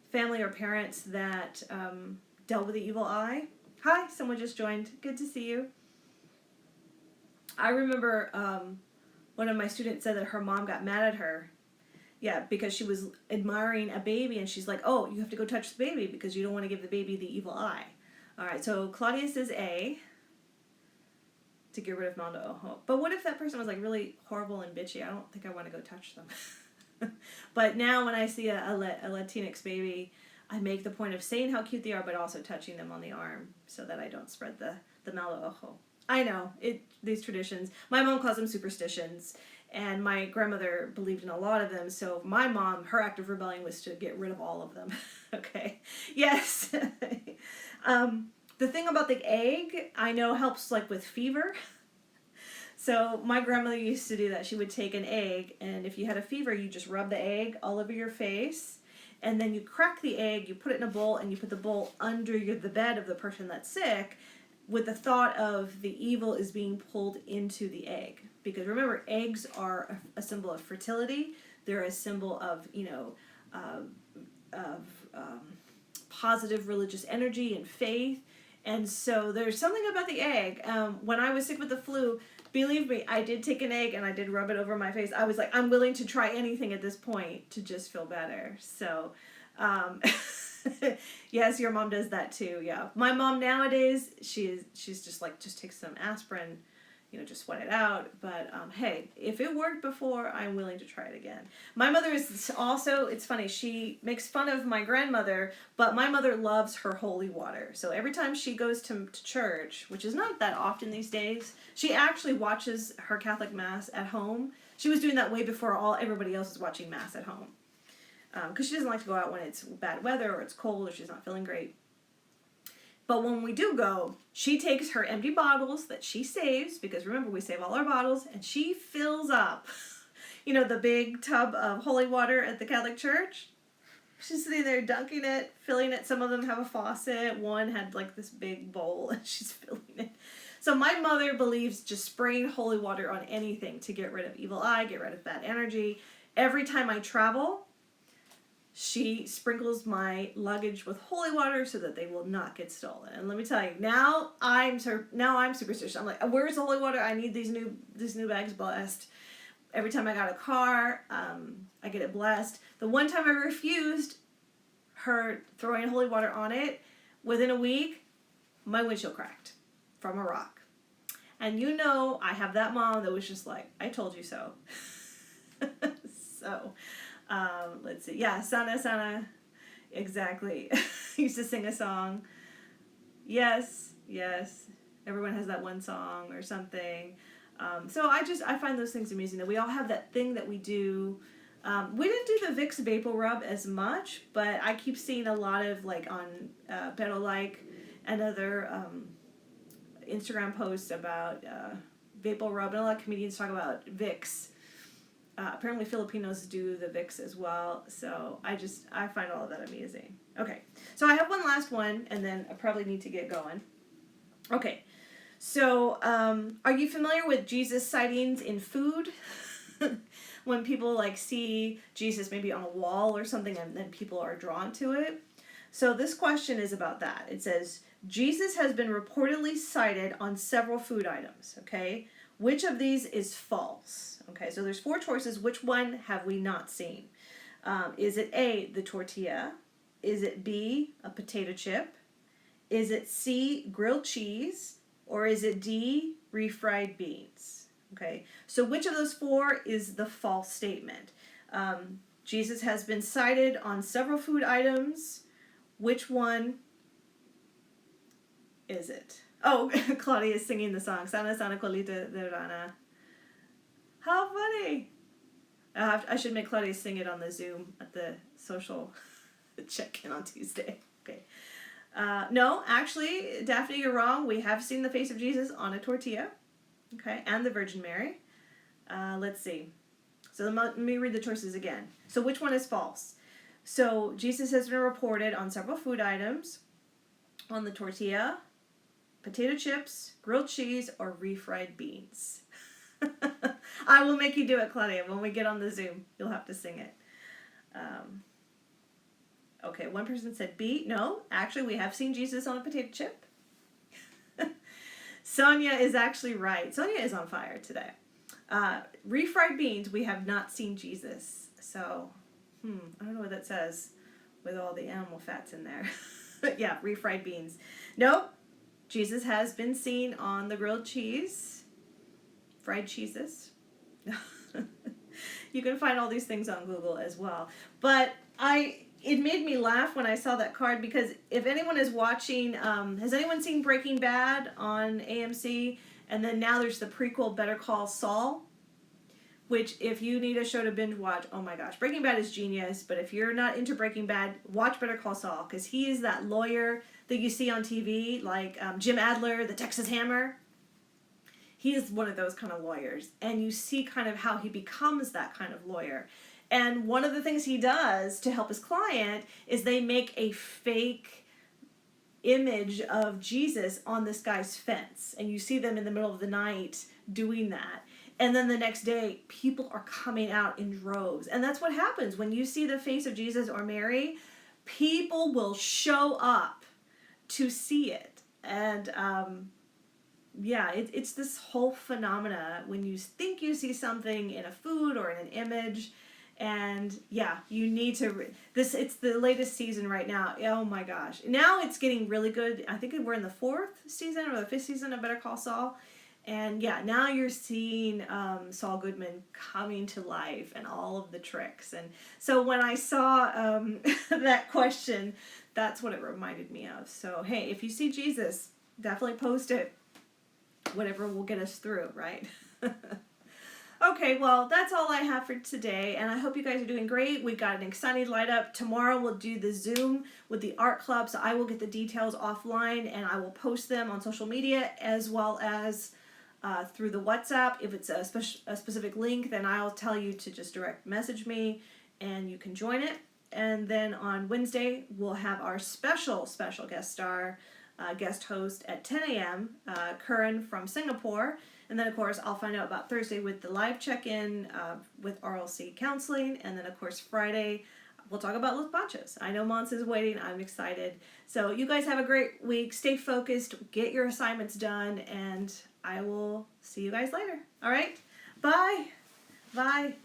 family or parents that dealt with the evil eye? Hi, someone just joined. Good to see you. I remember one of my students said that her mom got mad at her. Yeah, because she was admiring a baby, and she's like, oh, you have to go touch the baby because you don't want to give the baby the evil eye. All right, so Claudia says A, to get rid of mal de ojo. But what if that person was like really horrible and bitchy? I don't think I want to go touch them. But now when I see a Latinx baby, I make the point of saying how cute they are, but also touching them on the arm so that I don't spread the mal de ojo. I know, these traditions. My mom calls them superstitions, and my grandmother believed in a lot of them, so my mom, her act of rebellion was to get rid of all of them. Okay, yes. The thing about the egg, I know helps like with fever. So my grandmother used to do that. She would take an egg, and if you had a fever, you just rub the egg all over your face, and then you crack the egg, you put it in a bowl, and you put the bowl under the bed of the person that's sick, with the thought of the evil is being pulled into the egg. Because remember, eggs are a symbol of fertility. They're a symbol of, positive religious energy and faith. And so there's something about the egg. When I was sick with the flu, believe me, I did take an egg and I did rub it over my face. I was like, I'm willing to try anything at this point to just feel better. So, yes, your mom does that too. Yeah, my mom nowadays, she's just like, just take some aspirin just sweat it out. But hey, if it worked before, I'm willing to try it again. My mother is also, it's funny, she makes fun of my grandmother, but my mother loves her holy water. So every time she goes to church, which is not that often these days, she actually watches her Catholic Mass at home. She was doing that way before everybody else is watching Mass at home. Because she doesn't like to go out when it's bad weather or it's cold or she's not feeling great. But when we do go, she takes her empty bottles that she saves, because remember, we save all our bottles, and she fills up, the big tub of holy water at the Catholic Church. She's sitting there dunking it, filling it. Some of them have a faucet. One had like this big bowl, and she's filling it. So my mother believes just spraying holy water on anything to get rid of evil eye, get rid of bad energy. Every time I travel, she sprinkles my luggage with holy water so that they will not get stolen. And let me tell you, now I'm superstitious. I'm like, where's the holy water? I need these new bags blessed. Every time I got a car, I get it blessed. The one time I refused her throwing holy water on it, within a week, my windshield cracked from a rock. And I have that mom that was just like, I told you so. So... let's see. Yeah, Sana Sana. Exactly. Used to sing a song. Yes. Everyone has that one song or something. So I find those things amusing that we all have that thing that we do. We didn't do the Vicks Vapor Rub as much, but I keep seeing a lot of like on Pero Like and other Instagram posts about Vapor Rub, and a lot of comedians talk about Vicks. Apparently Filipinos do the Vicks as well, so I find all of that amusing. Okay, so I have one last one, and then I probably need to get going. Okay, so are you familiar with Jesus sightings in food? When people like see Jesus maybe on a wall or something, and then people are drawn to it. So this question is about that. It says, Jesus has been reportedly sighted on several food items, okay? Which of these is false? Okay, so there's 4 choices. Which one have we not seen? Is it A, the tortilla? Is it B, a potato chip? Is it C, grilled cheese? Or is it D, refried beans? Okay, so which of those 4 is the false statement? Jesus has been sighted on several food items. Which one is it? Oh, Claudia is singing the song. Sana Sana Colita de Rana. How funny! I should make Claudia sing it on the Zoom at the social check-in on Tuesday. Okay. No, actually, Daphne, you're wrong. We have seen the face of Jesus on a tortilla. Okay, and the Virgin Mary. Let's see. So let me read the choices again. So which one is false? So Jesus has been reported on several food items. On the tortilla, potato chips, grilled cheese, or refried beans. I will make you do it, Claudia. When we get on the Zoom, you'll have to sing it. Okay, one person said B. No, actually, we have seen Jesus on a potato chip. Sonia is actually right. Sonia is on fire today. Refried beans, we have not seen Jesus. So, I don't know what that says with all the animal fats in there. But yeah, refried beans. Nope. Jesus has been seen on the grilled cheese, fried cheeses. You can find all these things on Google as well. But it made me laugh when I saw that card, because if anyone is watching, has anyone seen Breaking Bad on AMC? And then now there's the prequel Better Call Saul, which if you need a show to binge watch, oh my gosh, Breaking Bad is genius. But if you're not into Breaking Bad, watch Better Call Saul, because he is that lawyer that you see on TV, like Jim Adler, the Texas Hammer. He is one of those kind of lawyers, and you see kind of how he becomes that kind of lawyer. And one of the things he does to help his client is they make a fake image of Jesus on this guy's fence, and you see them in the middle of the night doing that. And then the next day, people are coming out in droves. And that's what happens when you see the face of Jesus or Mary. People will show up to see it. And it's this whole phenomena when you think you see something in a food or in an image, and you need to it's the latest season right now. Oh my gosh, now it's getting really good. I think we're in the 4th season or the 5th season of Better Call Saul, And yeah, now you're seeing Saul Goodman coming to life and all of the tricks. And so when I saw that question, that's what it reminded me of. So hey, if you see Jesus, definitely post it. Whatever will get us through, right? Okay, well, that's all I have for today, and I hope you guys are doing great. We've got an exciting light up. Tomorrow we'll do the Zoom with the art club, so I will get the details offline, and I will post them on social media as well as through the WhatsApp. If it's a specific link, then I'll tell you to just direct message me, and you can join it. And then on Wednesday, we'll have our special guest star, guest host at 10 a.m., Curran from Singapore. And then, of course, I'll find out about Thursday with the live check-in with RLC counseling. And then, of course, Friday, we'll talk about Los Baches. I know Mons is waiting. I'm excited. So you guys have a great week. Stay focused. Get your assignments done. And I will see you guys later. All right? Bye. Bye.